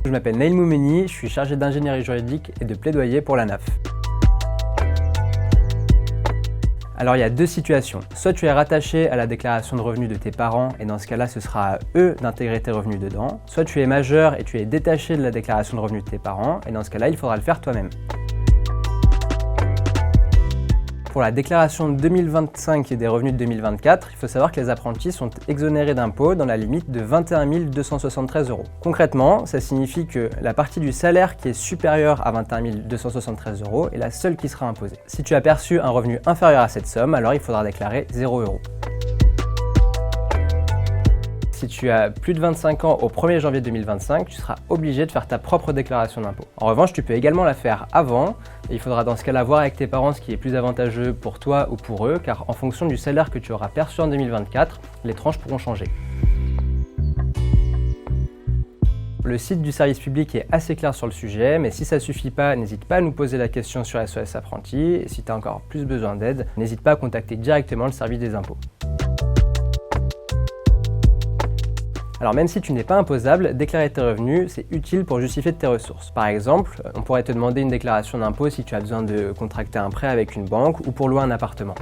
Je m'appelle Naïl Moumeni, je suis chargé d'ingénierie juridique et de plaidoyer pour l'ANAF. Alors il y a deux situations. Soit tu es rattaché à la déclaration de revenus de tes parents et dans ce cas-là ce sera à eux d'intégrer tes revenus dedans. Soit tu es majeur et tu es détaché de la déclaration de revenus de tes parents et dans ce cas-là il faudra le faire toi-même. Pour la déclaration 2025 et des revenus de 2024, il faut savoir que les apprentis sont exonérés d'impôts dans la limite de 21 273 €. Concrètement, ça signifie que la partie du salaire qui est supérieure à 21 273 € est la seule qui sera imposée. Si tu as perçu un revenu inférieur à cette somme, alors il faudra déclarer 0 €. Si tu as plus de 25 ans au 1er janvier 2025, tu seras obligé de faire ta propre déclaration d'impôt. En revanche, tu peux également la faire avant et il faudra dans ce cas-là voir avec tes parents ce qui est plus avantageux pour toi ou pour eux, car en fonction du salaire que tu auras perçu en 2024, les tranches pourront changer. Le site du service public est assez clair sur le sujet, mais si ça ne suffit pas, n'hésite pas à nous poser la question sur SOS Apprentis. Et si tu as encore plus besoin d'aide, n'hésite pas à contacter directement le service des impôts. Alors même si tu n'es pas imposable, déclarer tes revenus, c'est utile pour justifier de tes ressources. Par exemple, on pourrait te demander une déclaration d'impôt si tu as besoin de contracter un prêt avec une banque ou pour louer un appartement.